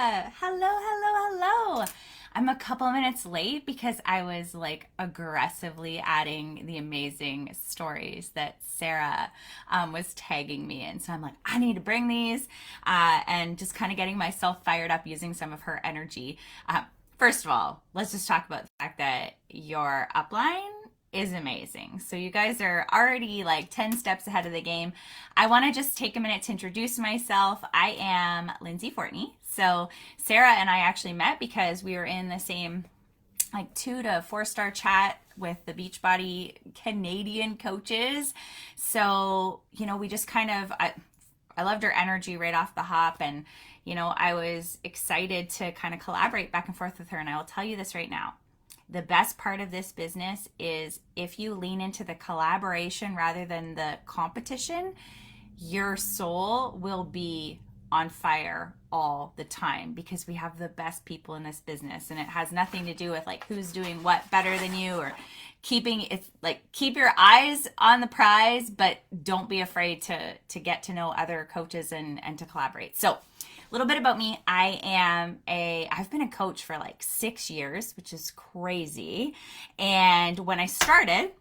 Sarah. Hello. I'm a couple minutes late because I was like aggressively adding the amazing stories that Sarah was tagging me in. So I'm like, I need to bring these and just kind of getting myself fired up using some of her energy. First of all, let's just talk about the fact that your upline is amazing. So you guys are already like 10 steps ahead of the game. I want to just take a minute to introduce myself. I am Lindsay Fortney. So Sarah and I actually met because we were in the same like 2 to 4 star chat with the Beachbody Canadian coaches. So, we just I loved her energy right off the hop, and I was excited to kind of collaborate back and forth with her. And I will tell you this right now. The best part of this business is if you lean into the collaboration rather than the competition, your soul will be on fire all the time because we have the best people in this business, and it has nothing to do with like who's doing what better than you or keeping it's like keep your eyes on the prize, but don't be afraid to get to know other coaches and to collaborate. So a little bit about me. I've been a coach for like 6 years, which is crazy. And when I started,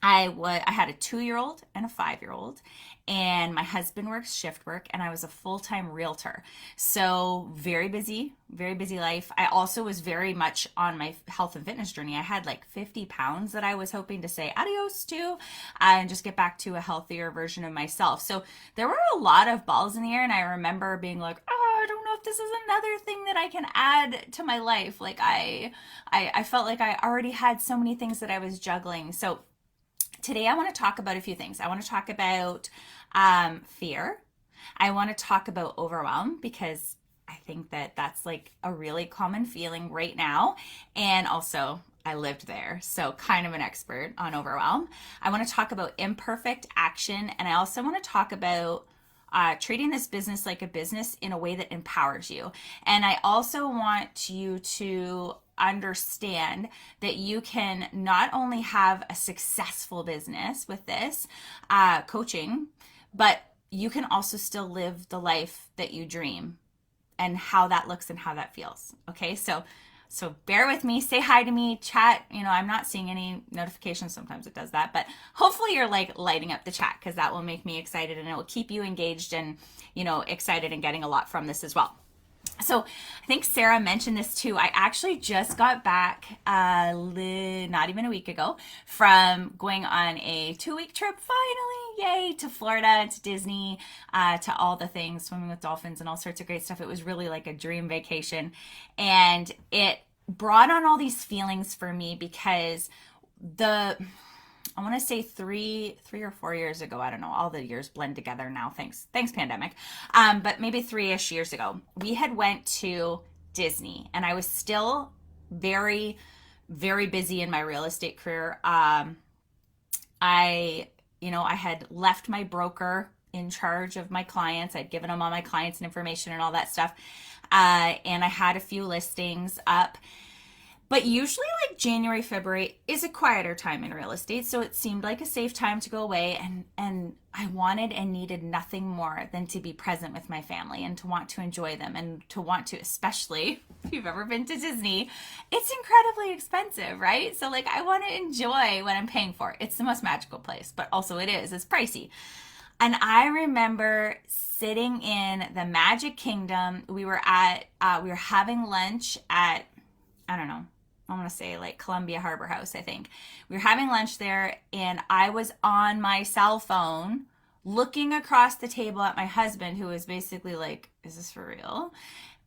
I had a 2-year-old and a 5-year-old, and my husband works shift work, and I was a full-time realtor. So very busy life. I also was very much on my health and fitness journey. I had like 50 pounds that I was hoping to say adios to and just get back to a healthier version of myself. So there were a lot of balls in the air, and I remember being like, oh, I don't know if this is another thing that I can add to my life. Like I felt like I already had so many things that I was juggling. So today I want to talk about a few things. I want to talk about fear. I want to talk about overwhelm because I think that that's like a really common feeling right now. And also, I lived there, so kind of an expert on overwhelm. I want to talk about imperfect action. And I also want to talk about treating this business like a business in a way that empowers you. And I also want you to understand that you can not only have a successful business with this coaching, but you can also still live the life that you dream and how that looks and how that feels. Okay, so bear with me, say hi to me, chat. I'm not seeing any notifications. Sometimes it does that, but hopefully you're like lighting up the chat because that will make me excited and it will keep you engaged and excited and getting a lot from this as well. So I think Sarah mentioned this too. I actually just got back not even a week ago from going on a 2-week trip, finally, yay, to Florida, to Disney, to all the things, swimming with dolphins and all sorts of great stuff. It was really like a dream vacation. And it brought on all these feelings for me because I want to say 3 or 4 years ago. I don't know. All the years blend together now. Thanks pandemic. But maybe 3-ish years ago, we had went to Disney, and I was still very, very busy in my real estate career. I had left my broker in charge of my clients. I'd given them all my clients and information and all that stuff. And I had a few listings up. But usually like January, February is a quieter time in real estate. So it seemed like a safe time to go away. And I wanted and needed nothing more than to be present with my family and to want to enjoy them and to want to, especially if you've ever been to Disney, it's incredibly expensive, right? So like I want to enjoy what I'm paying for. It's the most magical place, but also it's pricey. And I remember sitting in the Magic Kingdom. We were having lunch at, I don't know, I want to say like Columbia Harbor House, I think. We were having lunch there, and I was on my cell phone looking across the table at my husband, who was basically like, is this for real?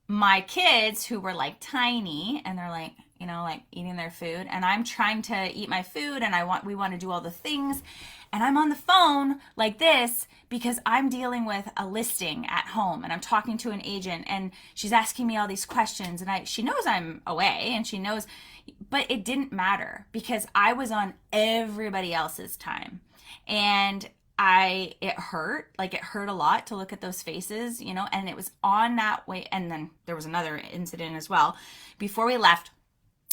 My kids, who were like tiny, and they're like, like eating their food, and I'm trying to eat my food, and we want to do all the things, and I'm on the phone like this because I'm dealing with a listing at home, and I'm talking to an agent, and she's asking me all these questions, and she knows I'm away, and she knows, but it didn't matter because I was on everybody else's time. And it hurt a lot to look at those faces, and it was on that way. And then there was another incident as well. Before we left,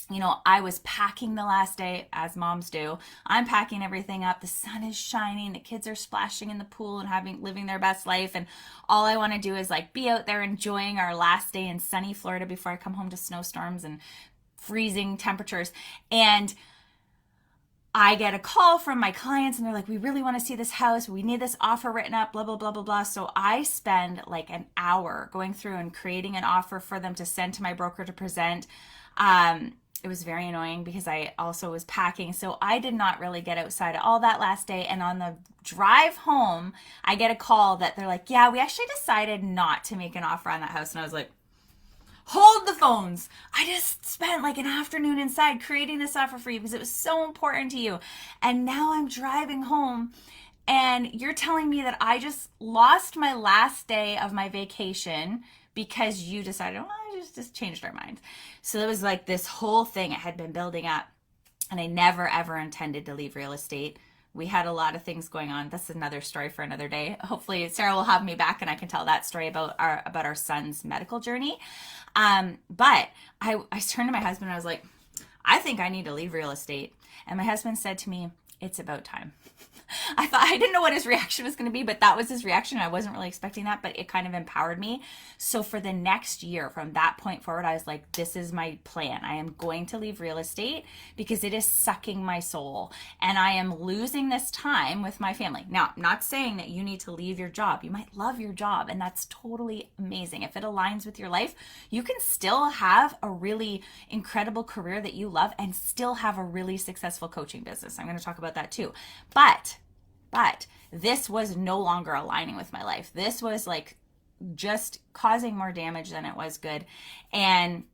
I was packing the last day, as moms do. I'm packing everything up. The sun is shining. The kids are splashing in the pool and living their best life. And all I want to do is like be out there enjoying our last day in sunny Florida before I come home to snowstorms and freezing temperatures. And I get a call from my clients and they're like, we really want to see this house. We need this offer written up, blah, blah, blah, blah, blah. So I spend like an hour going through and creating an offer for them to send to my broker to present. It was very annoying because I also was packing. So I did not really get outside all that last day. And on the drive home, I get a call that they're like, yeah, we actually decided not to make an offer on that house. And I was like, hold the phones. I just spent like an afternoon inside creating this offer for you because it was so important to you. And now I'm driving home and you're telling me that I just lost my last day of my vacation because you decided, well, I just changed our minds. So it was like this whole thing. It had been building up and I never, ever intended to leave real estate. We had a lot of things going on. That's another story for another day. Hopefully Sarah will have me back and I can tell that story about our son's medical journey. But I turned to my husband and I was like, I think I need to leave real estate. And my husband said to me, it's about time. I didn't know what his reaction was going to be, but that was his reaction. I wasn't really expecting that, but it kind of empowered me. So for the next year, from that point forward, I was like, this is my plan. I am going to leave real estate because it is sucking my soul and I am losing this time with my family. Now, I'm not saying that you need to leave your job. You might love your job and that's totally amazing. If it aligns with your life, you can still have a really incredible career that you love and still have a really successful coaching business. I'm going to talk about that too. But this was no longer aligning with my life. This was like just causing more damage than it was good. And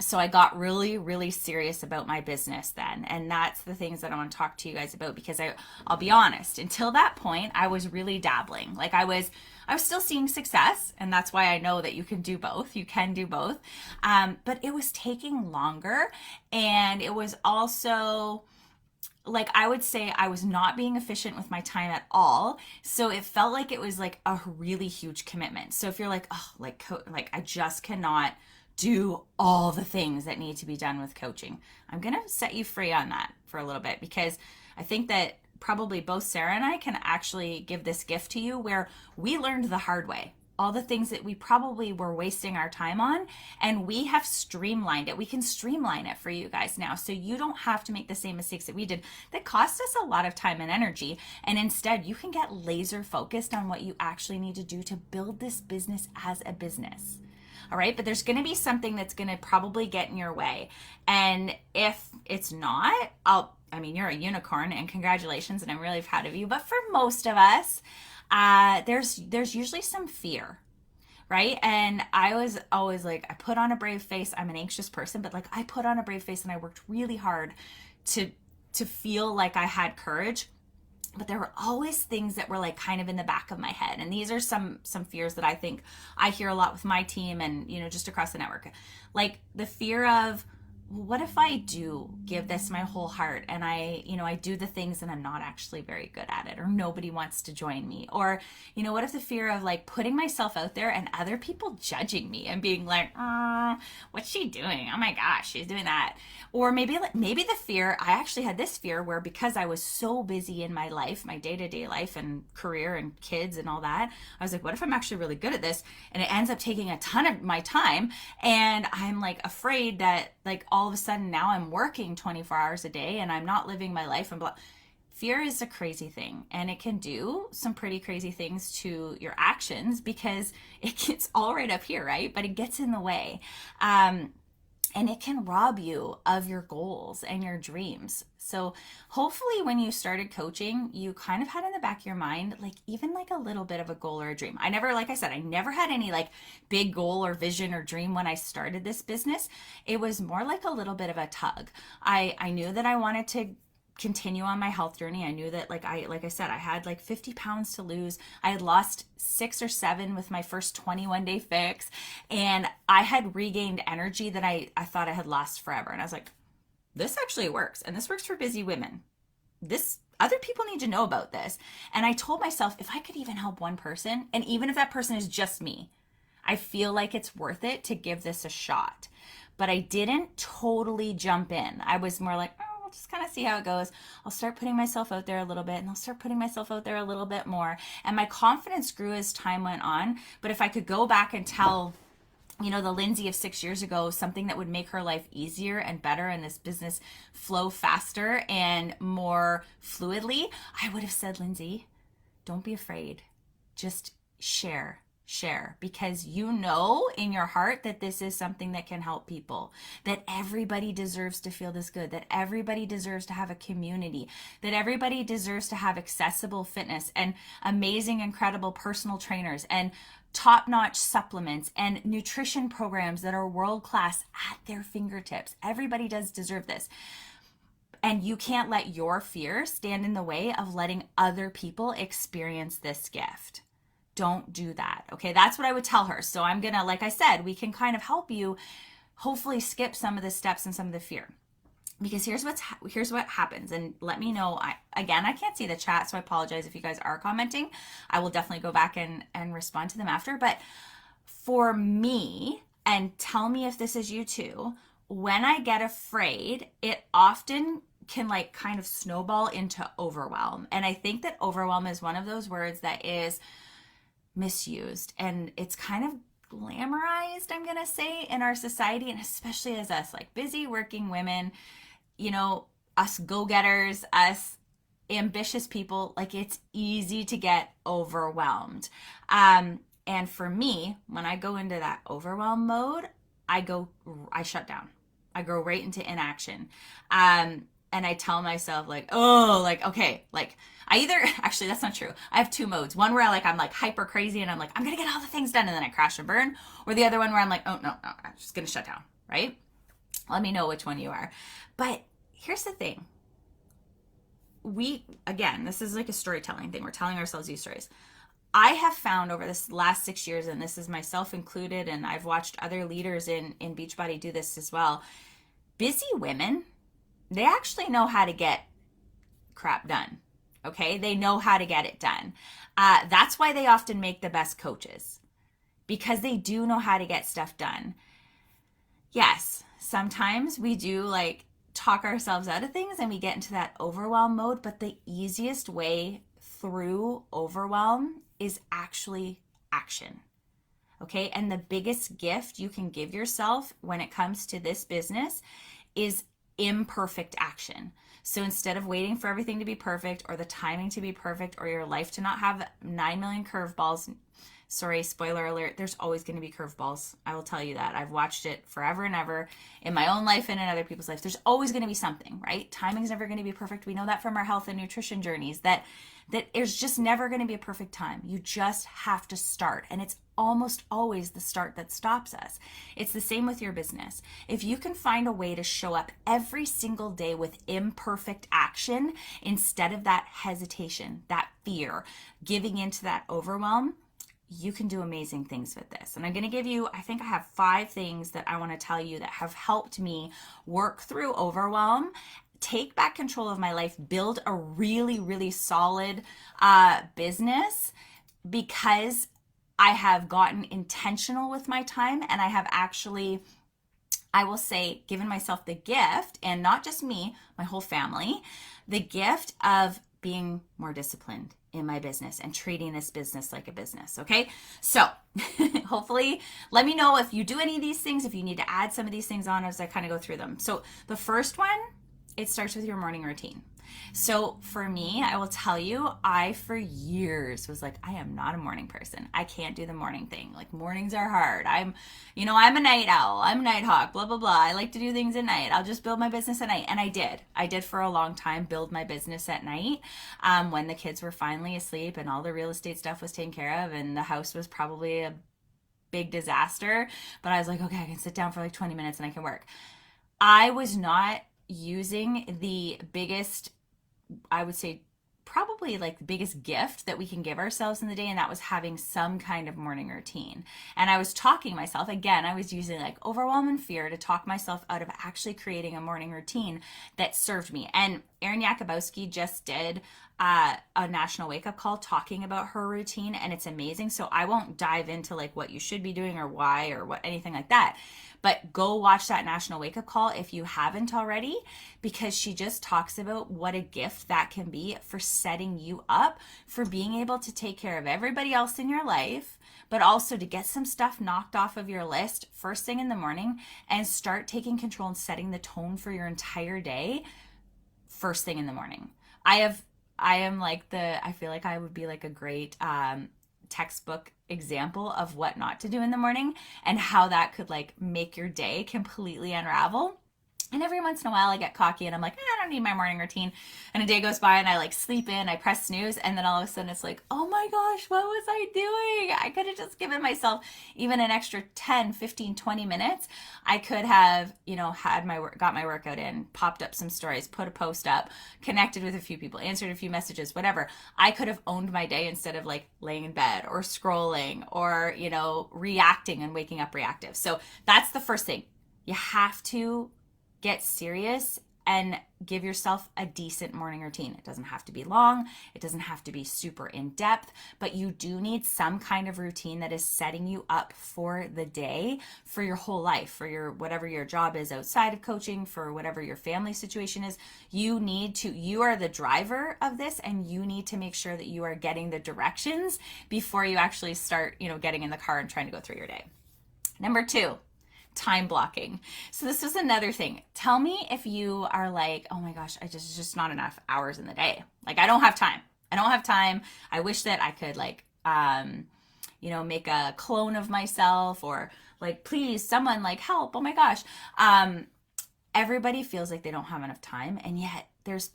so I got really, really serious about my business then. And that's the things that I want to talk to you guys about because I'll be honest, until that point, I was really dabbling. Like I was still seeing success. And that's why I know that you can do both. You can do both. But it was taking longer. And it was also, like, I would say I was not being efficient with my time at all. So it felt like it was like a really huge commitment. So if you're like, oh, like I just cannot do all the things that need to be done with coaching, I'm going to set you free on that for a little bit because I think that probably both Sarah and I can actually give this gift to you where we learned the hard way. All the things that we probably were wasting our time on, and we have streamlined it. We can streamline it for you guys now. So you don't have to make the same mistakes that we did that cost us a lot of time and energy. And instead, you can get laser focused on what you actually need to do to build this business as a business. All right. But there's going to be something that's going to probably get in your way. And if it's not, you're a unicorn and congratulations. And I'm really proud of you. But for most of us, there's usually some fear, right? And I was always like, I put on a brave face. I'm an anxious person, but like I put on a brave face and I worked really hard to feel like I had courage. But there were always things that were like kind of in the back of my head. And these are some fears that I think I hear a lot with my team and, just across the network. Like the fear of, what if I do give this my whole heart and I do the things and I'm not actually very good at it or nobody wants to join me? Or, what if the fear of like putting myself out there and other people judging me and being like, what's she doing? Oh my gosh, she's doing that. Or maybe the fear, I actually had this fear where because I was so busy in my life, my day-to-day life and career and kids and all that, I was like, what if I'm actually really good at this? And it ends up taking a ton of my time and I'm like afraid that like all of a sudden now I'm working 24 hours a day and I'm not living my life and blah. Fear is a crazy thing and it can do some pretty crazy things to your actions because it gets all right up here, right? But it gets in the way. And it can rob you of your goals and your dreams. So hopefully when you started coaching, you kind of had in the back of your mind, like even like a little bit of a goal or a dream. I never had any like big goal or vision or dream when I started this business. It was more like a little bit of a tug. I knew that I wanted to continue on my health journey. I knew that like I said, I had like 50 pounds to lose. I had lost 6 or 7 with my first 21-day fix. And I had regained energy that I thought I had lost forever. And I was like, this actually works. And this works for busy women. Other people need to know about this. And I told myself, if I could even help one person, and even if that person is just me, I feel like it's worth it to give this a shot. But I didn't totally jump in. I was more like, oh, I'll just kind of see how it goes. I'll start putting myself out there a little bit, and I'll start putting myself out there a little bit more. And my confidence grew as time went on. But if I could go back and tell, the Lindsay of 6 years ago, something that would make her life easier and better and this business flow faster and more fluidly, I would have said, Lindsay, don't be afraid. Just share, because you know in your heart that this is something that can help people, that everybody deserves to feel this good, that everybody deserves to have a community, that everybody deserves to have accessible fitness and amazing, incredible personal trainers and top-notch supplements and nutrition programs that are world-class at their fingertips. Everybody does deserve this. And you can't let your fear stand in the way of letting other people experience this gift. Don't do that. Okay, that's what I would tell her. So I'm gonna, like I said, we can kind of help you hopefully skip some of the steps and some of the fear. Because here's what happens, and let me know. I can't see the chat, so I apologize if you guys are commenting. I will definitely go back and respond to them after. But for me, and tell me if this is you too, when I get afraid, it often can kind of snowball into overwhelm. And I think that overwhelm is one of those words that is misused, and it's kind of glamorized, I'm gonna say, in our society, and especially as us busy working women, us go-getters, us ambitious people, it's easy to get overwhelmed. And for me, when I go into that overwhelm mode, I shut down. I go right into inaction. And I tell myself okay, I either, actually that's not true. I have two modes. One where I'm hyper crazy and I'm I'm gonna get all the things done, and then I crash and burn. Or the other one where I'm oh no, I'm just gonna shut down, right? Let me know which one you are. But here's the thing. This is a storytelling thing. We're telling ourselves these stories. I have found over this last 6 years, and this is myself included, and I've watched other leaders in Beachbody do this as well. Busy women, they actually know how to get crap done. Okay, they know how to get it done. That's why they often make the best coaches, because they do know how to get stuff done. Yes, sometimes we do talk ourselves out of things and we get into that overwhelm mode, but the easiest way through overwhelm is actually action. Okay, and the biggest gift you can give yourself when it comes to this business is imperfect action. So instead of waiting for everything to be perfect, or the timing to be perfect, or your life to not have 9 million curveballs, sorry, spoiler alert, there's always going to be curveballs. I will tell you that. I've watched it forever and ever in my own life and in other people's lives. There's always going to be something, right? Timing's never going to be perfect. We know that from our health and nutrition journeys, that there's just never going to be a perfect time. You just have to start. And it's almost always the start that stops us. It's the same with your business. If you can find a way to show up every single day with imperfect action instead of that hesitation, that fear, giving into that overwhelm, you can do amazing things with this. And I'm going to give you, I think I have 5 things that I want to tell you that have helped me work through overwhelm, take back control of my life, build a really, really solid business, because I have gotten intentional with my time, and I have actually, I will say, given myself the gift, and not just me, my whole family, the gift of being more disciplined in my business and treating this business like a business. Okay, so hopefully let me know if you do any of these things, if you need to add some of these things on as I kind of go through them. So the first one, it starts with your morning routine. So for me, I will tell you, I for years was I am not a morning person. I can't do the morning thing. Mornings are hard. I'm a night owl. I'm a night hawk, blah, blah, blah. I like to do things at night. I'll just build my business at night. And I did for a long time, build my business at night, when the kids were finally asleep and all the real estate stuff was taken care of and the house was probably a big disaster. But I was okay, I can sit down for 20 minutes and I can work. I was not using the biggest, I would say, probably the biggest gift that we can give ourselves in the day, and that was having some kind of morning routine. And I was talking myself, again, I was using overwhelm and fear to talk myself out of actually creating a morning routine that served me. And Erin Yakubowski just did a national wake up call talking about her routine, and it's amazing. So I won't dive into like what you should be doing or why or what anything like that. But go watch that national wake up call if you haven't already, because she just talks about what a gift that can be for setting you up for being able to take care of everybody else in your life, but also to get some stuff knocked off of your list first thing in the morning and start taking control and setting the tone for your entire day first thing in the morning. I feel like I would be like a great textbook example of what not to do in the morning and how that could like make your day completely unravel. And every once in a while I get cocky and I'm like, I don't need my morning routine. And a day goes by and I like sleep in, I press snooze, and then all of a sudden it's like, oh my gosh, what was I doing? I could have just given myself even an extra 10, 15, 20 minutes. I could have, had got my workout in, popped up some stories, put a post up, connected with a few people, answered a few messages, whatever. I could have owned my day instead of like laying in bed or scrolling or, reacting and waking up reactive. So that's the first thing. You have to get serious and give yourself a decent morning routine. It doesn't have to be long. It doesn't have to be super in depth, but you do need some kind of routine that is setting you up for the day, for your whole life, for your whatever your job is outside of coaching, for whatever your family situation is. You are the driver of this, and you need to make sure that you are getting the directions before you actually start, getting in the car and trying to go through your day. Number 2, time blocking. So this is another thing. Tell me if you are like, oh my gosh, just not enough hours in the day. Like I don't have time. I wish that I could like, make a clone of myself, or like, please someone like help. Oh my gosh. Everybody feels like they don't have enough time. And yet there's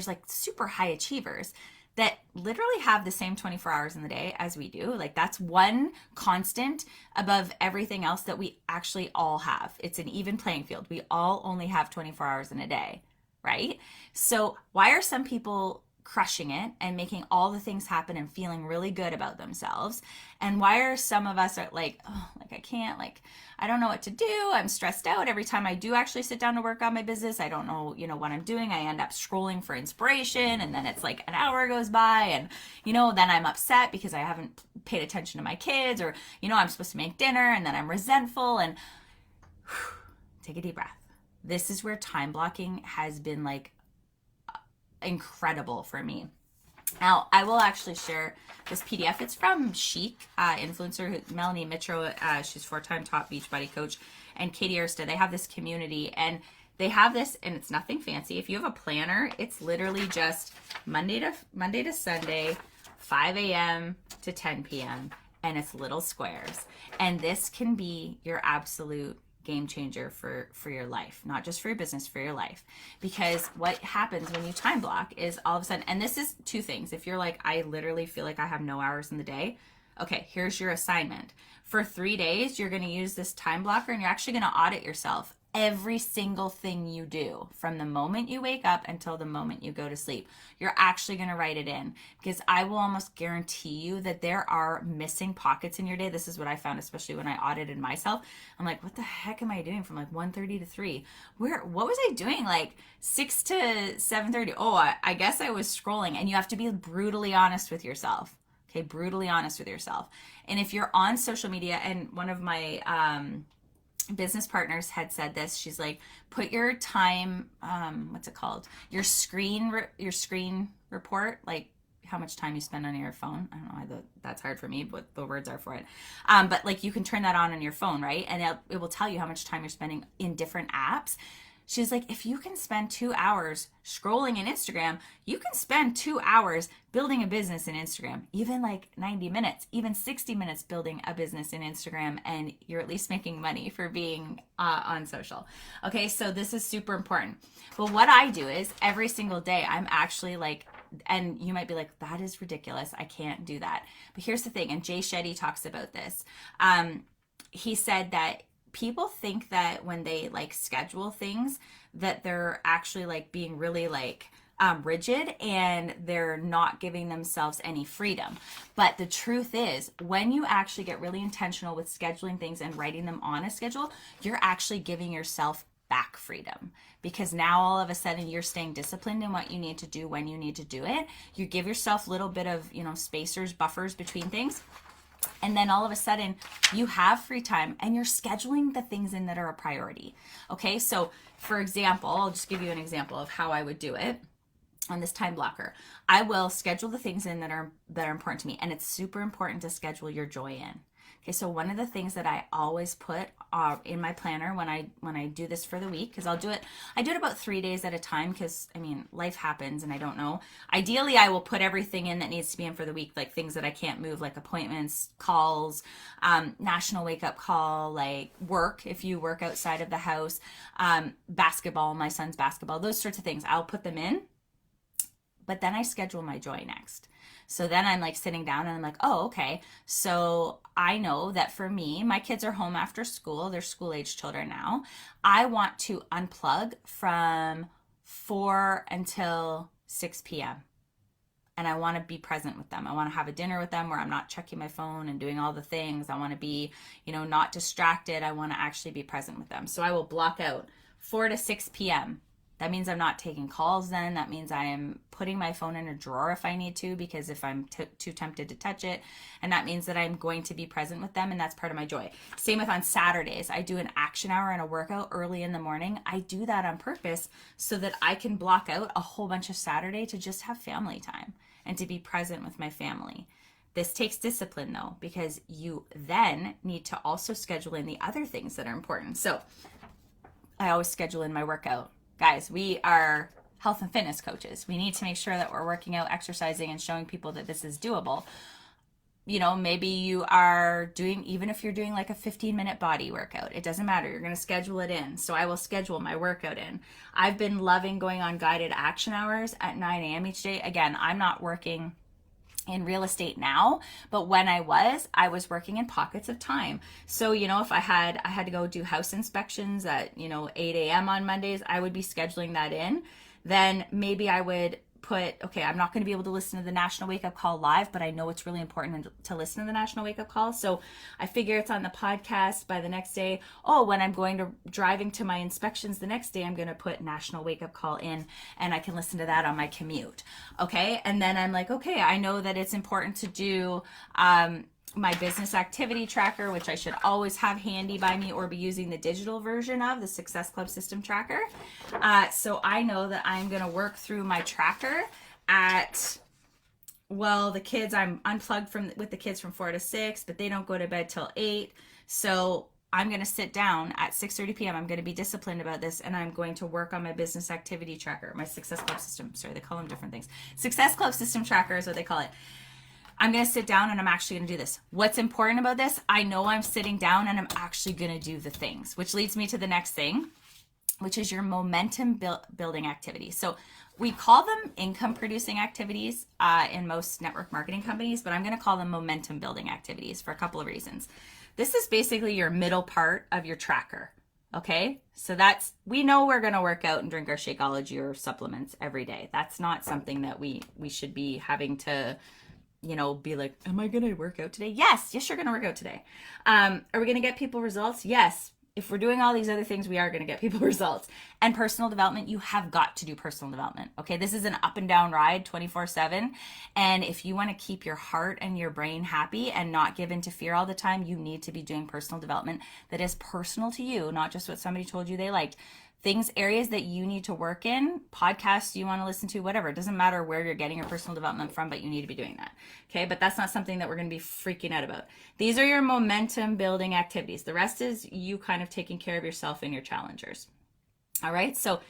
like super high achievers that literally have the same 24 hours in the day as we do. Like that's one constant above everything else that we actually all have. It's an even playing field. We all only have 24 hours in a day, right? So why are some people crushing it and making all the things happen and feeling really good about themselves? And why are some of us like, oh, like I can't, like, I don't know what to do. I'm stressed out every time I do actually sit down to work on my business. I don't know, what I'm doing. I end up scrolling for inspiration, and then it's like an hour goes by, and, then I'm upset because I haven't paid attention to my kids, or, I'm supposed to make dinner, and then I'm resentful. And take a deep breath. This is where time blocking has been like incredible for me. Now, I will actually share this PDF. It's from Chic influencer Melanie Mitro. She's 4-time top Beachbody coach, and Katie Ersta. They have this community, and they have this, and it's nothing fancy. If you have a planner, it's literally just Monday to Sunday, 5 a.m. to 10 p.m., and it's little squares. And this can be your absolute game changer for your life, not just for your business, for your life. Because what happens when you time block is all of a sudden, and this is 2 things. If you're like, I literally feel like I have no hours in the day, okay, here's your assignment. For 3 days, you're going to use this time blocker, and you're actually going to audit yourself. Every single thing you do from the moment you wake up until the moment you go to sleep, you're actually going to write it in, because I will almost guarantee you that there are missing pockets in your day. This is what I found, especially when I audited myself. I'm like, what the heck am I doing from like 1:30 to 3? What was I doing like 6 to 7:30? Oh, I guess I was scrolling. And you have to be brutally honest with yourself. Okay, brutally honest with yourself. And if you're on social media, and one of my business partners had said this, she's like, put your time, what's it called? Your screen report, like how much time you spend on your phone. I don't know why that's hard for me, but the words are for it. But like you can turn that on your phone, right? And it will tell you how much time you're spending in different apps. She's like, if you can spend 2 hours scrolling in Instagram, you can spend 2 hours building a business in Instagram, even like 90 minutes, even 60 minutes building a business in Instagram, and you're at least making money for being on social. Okay, so this is super important. But what I do is every single day, I'm actually like, and you might be like, that is ridiculous. I can't do that. But here's the thing, and Jay Shetty talks about this. He said that people think that when they like schedule things that they're actually like being really like rigid, and they're not giving themselves any freedom. But the truth is, when you actually get really intentional with scheduling things and writing them on a schedule, you're actually giving yourself back freedom, because now all of a sudden you're staying disciplined in what you need to do when you need to do it. You give yourself a little bit of, spacers, buffers between things. And then all of a sudden you have free time and you're scheduling the things in that are a priority. Okay. So for example, I'll just give you an example of how I would do it on this time blocker. I will schedule the things in that are important to me. And it's super important to schedule your joy in. Okay, so one of the things that I always put in my planner when I do this for the week, because I do it about 3 days at a time, because life happens and I don't know. Ideally, I will put everything in that needs to be in for the week, like things that I can't move, like appointments, calls, national wake up call, like work, if you work outside of the house, basketball, my son's basketball, those sorts of things. I'll put them in, but then I schedule my joy next. So then I'm like sitting down and I'm like, oh, okay. So I know that for me, my kids are home after school. They're school-age children now. I want to unplug from 4 until 6 p.m. And I want to be present with them. I want to have a dinner with them where I'm not checking my phone and doing all the things. I want to be, not distracted. I want to actually be present with them. So I will block out 4 to 6 p.m. That means I'm not taking calls then. That means I am putting my phone in a drawer if I need to, because if I'm too tempted to touch it. And that means that I'm going to be present with them, and that's part of my joy. Same with on Saturdays. I do an action hour and a workout early in the morning. I do that on purpose so that I can block out a whole bunch of Saturday to just have family time and to be present with my family. This takes discipline though, because you then need to also schedule in the other things that are important. So I always schedule in my workout. Guys, we are health and fitness coaches. We need to make sure that we're working out, exercising, and showing people that this is doable. Maybe you are doing, even if you're doing like a 15-minute body workout, it doesn't matter. You're going to schedule it in. So I will schedule my workout in. I've been loving going on guided action hours at 9 a.m. each day. Again, I'm not working in real estate now, but when I was working in pockets of time. So, if I had to go do house inspections at, 8 a.m. on Mondays, I would be scheduling that in. Then maybe I would put, okay, I'm not going to be able to listen to the National Wake Up Call live, but I know it's really important to listen to the National Wake Up Call. So I figure it's on the podcast by the next day. Oh, when I'm driving to my inspections the next day, I'm going to put National Wake Up Call in, and I can listen to that on my commute. Okay. And then I'm like, okay, I know that it's important to do, my business activity tracker, which I should always have handy by me, or be using the digital version of the Success Club System Tracker. So I know that I'm going to work through my tracker at, the kids, I'm unplugged with the kids from 4 to 6, but they don't go to bed till 8. So I'm going to sit down at 6:30 p.m. I'm going to be disciplined about this, and I'm going to work on my business activity tracker, my Success Club System. Sorry, they call them different things. Success Club System Tracker is what they call it. I'm going to sit down and I'm actually going to do this. What's important about this? I know I'm sitting down and I'm actually going to do the things, which leads me to the next thing, which is your momentum building activities. So we call them income producing activities in most network marketing companies, but I'm going to call them momentum building activities for a couple of reasons. This is basically your middle part of your tracker. Okay, so we know we're going to work out and drink our Shakeology or supplements every day. That's not something that we should be having to be like, am I going to work out today? Yes, you're going to work out today. Are we going to get people results? Yes. If we're doing all these other things, we are going to get people results. And personal development, you have got to do personal development. Okay, this is an up and down ride 24/7. And if you want to keep your heart and your brain happy and not give in to fear all the time, you need to be doing personal development that is personal to you, not just what somebody told you they liked. Areas that you need to work in, podcasts you want to listen to, whatever. It doesn't matter where you're getting your personal development from, but you need to be doing that. Okay, but that's not something that we're going to be freaking out about. These are your momentum building activities. The rest is you kind of taking care of yourself and your challengers. All right, so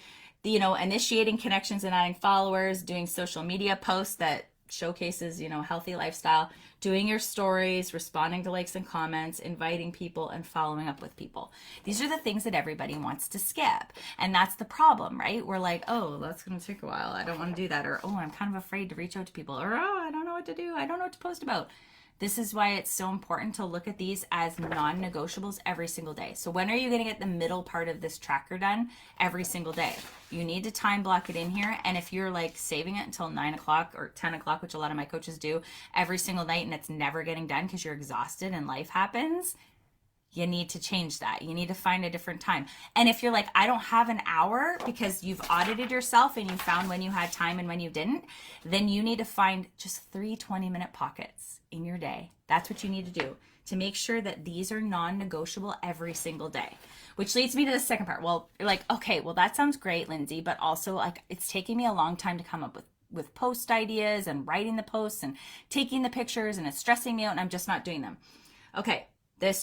initiating connections and adding followers, doing social media posts that showcases, healthy lifestyle, doing your stories, responding to likes and comments, inviting people, and following up with people. These are the things that everybody wants to skip. And that's the problem, right? We're like, oh, that's going to take a while. I don't want to do that. Or, oh, I'm kind of afraid to reach out to people. Or, oh, I don't know what to do. I don't know what to post about. This is why it's so important to look at these as non-negotiables every single day. So when are you going to get the middle part of this tracker done? Every single day. You need to time block it in here. And if you're like saving it until 9 o'clock or 10 o'clock, which a lot of my coaches do every single night, and it's never getting done because you're exhausted and life happens, you need to change that. You need to find a different time. And if you're like, I don't have an hour because you've audited yourself and you found when you had time and when you didn't, then you need to find just 3 20-minute pockets in your day. That's what you need to do to make sure that these are non-negotiable every single day. Which leads me to the second part. Well, you're like, okay, well, that sounds great, Lindsay, but also like it's taking me a long time to come up with post ideas and writing the posts and taking the pictures, and it's stressing me out and I'm just not doing them. Okay,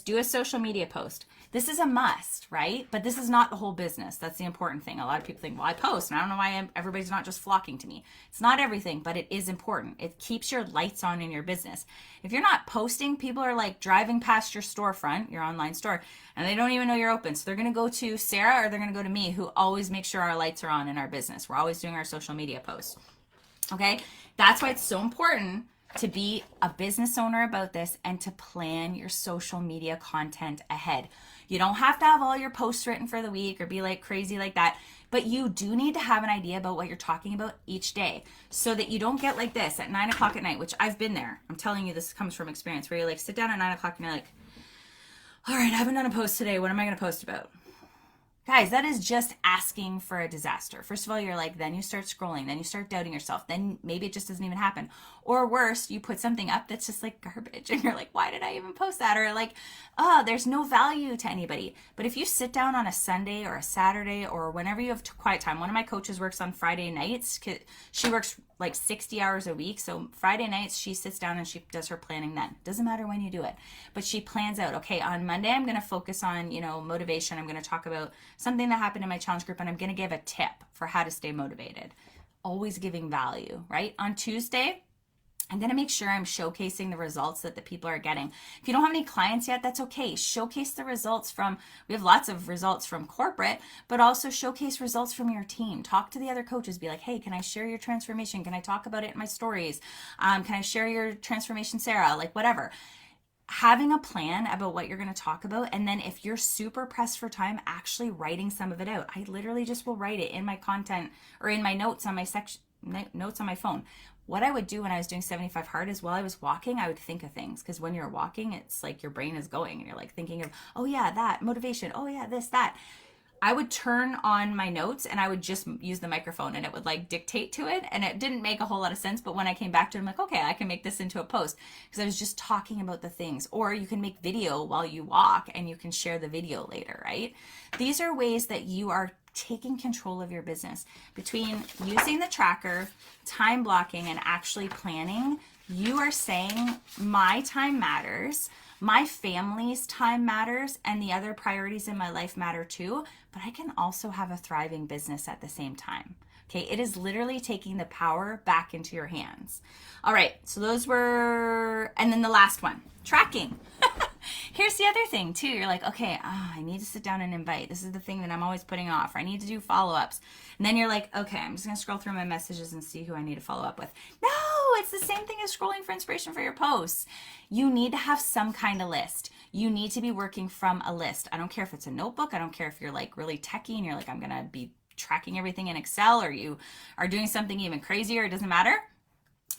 do a social media post. This is a must, right? But this is not the whole business. That's the important thing. A lot of people think, well, I post and I don't know why everybody's not just flocking to me. It's not everything, but it is important. It keeps your lights on in your business. If you're not posting, people are like driving past your storefront, your online store, and they don't even know you're open. So they're going to go to Sarah or they're going to go to me, who always make sure our lights are on in our business. We're always doing our social media posts. Okay? That's why it's so important to be a business owner about this and to plan your social media content ahead. You don't have to have all your posts written for the week or be like crazy like that, but you do need to have an idea about what you're talking about each day so that you don't get like this at 9 o'clock at night, which I've been there. I'm telling you, this comes from experience, where you like sit down at 9 o'clock and you're like, all right, I haven't done a post today. What am I going to post about? Guys, that is just asking for a disaster. First of all, you're like, then you start scrolling, then you start doubting yourself, then maybe it just doesn't even happen. Or worse, you put something up that's just like garbage and you're like, why did I even post that? Or like, oh, there's no value to anybody. But if you sit down on a Sunday or a Saturday or whenever you have quiet time, one of my coaches works on Friday nights. She works like 60 hours a week. So Friday nights, she sits down and she does her planning then. Doesn't matter when you do it, but she plans out, okay, on Monday, I'm going to focus on, motivation. I'm going to talk about something that happened in my challenge group and I'm going to give a tip for how to stay motivated. Always giving value, right? On Tuesday, I'm going to make sure I'm showcasing the results that the people are getting. If you don't have any clients yet, that's okay. Showcase the results we have lots of results from corporate, but also showcase results from your team. Talk to the other coaches. Be like, hey, can I share your transformation? Can I talk about it in my stories? Can I share your transformation, Sarah? Like whatever. Having a plan about what you're going to talk about, and then if you're super pressed for time, actually writing some of it out. I literally just will write it in my content or in my notes on my notes on my phone. What I would do when I was doing 75 Hard is while I was walking, I would think of things, because when you're walking, it's like your brain is going and you're like thinking of, oh yeah, that motivation. Oh yeah, this, that. I would turn on my notes and I would just use the microphone and it would like dictate to it. And it didn't make a whole lot of sense. But when I came back to it, I'm like, okay, I can make this into a post because I was just talking about the things. Or you can make video while you walk and you can share the video later, right? These are ways that you are taking control of your business. Between using the tracker, time blocking, and actually planning, you are saying my time matters. My family's time matters, and the other priorities in my life matter too, but I can also have a thriving business at the same time. Okay, it is literally taking the power back into your hands. All right, so those were, and then the last one, tracking. Here's the other thing too. You're like, okay, I need to sit down and invite. This is the thing that I'm always putting off. Or I need to do follow-ups. And then you're like, okay, I'm just going to scroll through my messages and see who I need to follow up with. No, it's the same thing as scrolling for inspiration for your posts. You need to have some kind of list. You need to be working from a list. I don't care if it's a notebook. I don't care if you're like really techie and you're like, I'm going to be tracking everything in Excel, or you are doing something even crazier. It doesn't matter.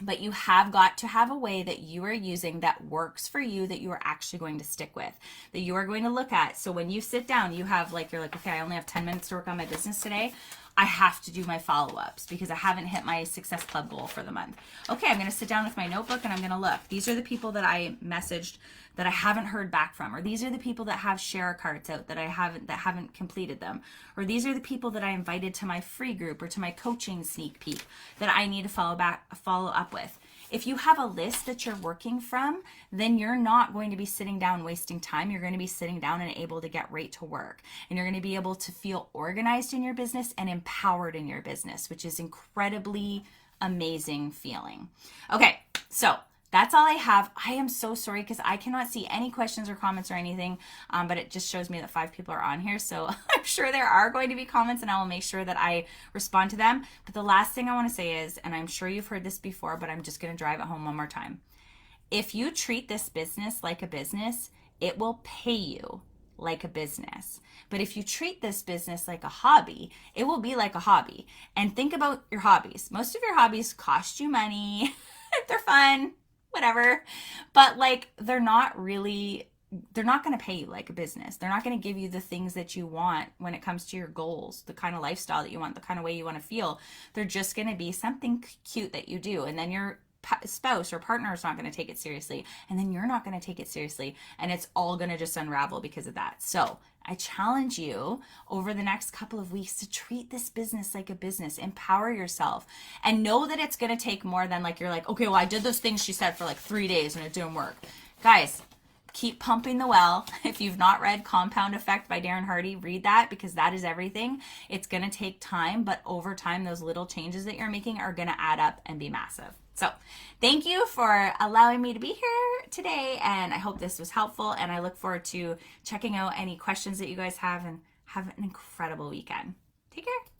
But you have got to have a way that you are using that works for you, that you are actually going to stick with, that you are going to look at. So when you sit down, you have like, you're like, okay, I only have 10 minutes to work on my business today. I have to do my follow-ups because I haven't hit my Success Club goal for the month. Okay, I'm going to sit down with my notebook and I'm going to look. These are the people that I messaged that I haven't heard back from, or these are the people that have share cards out that haven't completed them, or these are the people that I invited to my free group or to my coaching sneak peek that I need to follow up with. If you have a list that you're working from, then you're not going to be sitting down wasting time. You're going to be sitting down and able to get right to work. And you're going to be able to feel organized in your business and empowered in your business, which is incredibly amazing feeling. Okay, so that's all I have. I am so sorry because I cannot see any questions or comments or anything, but it just shows me that 5 people are on here. So I'm sure there are going to be comments and I will make sure that I respond to them. But the last thing I want to say is, and I'm sure you've heard this before, but I'm just going to drive it home one more time. If you treat this business like a business, it will pay you like a business. But if you treat this business like a hobby, it will be like a hobby. And think about your hobbies. Most of your hobbies cost you money. They're fun. Whatever, but like they're not really they're not going to pay you like a business. They're not going to give you the things that you want when it comes to your goals, the kind of lifestyle that you want, the kind of way you want to feel. They're just going to be something cute that you do. And then your spouse or partner is not going to take it seriously. And then you're not going to take it seriously. And it's all going to just unravel because of that. So I challenge you over the next couple of weeks to treat this business like a business, empower yourself, and know that it's going to take more than like, you're like, okay, well, I did those things she said for like 3 days and it didn't work. Guys, keep pumping the well. If you've not read Compound Effect by Darren Hardy, read that, because that is everything. It's going to take time, but over time, those little changes that you're making are going to add up and be massive. So thank you for allowing me to be here today, and I hope this was helpful, and I look forward to checking out any questions that you guys have, and have an incredible weekend. Take care.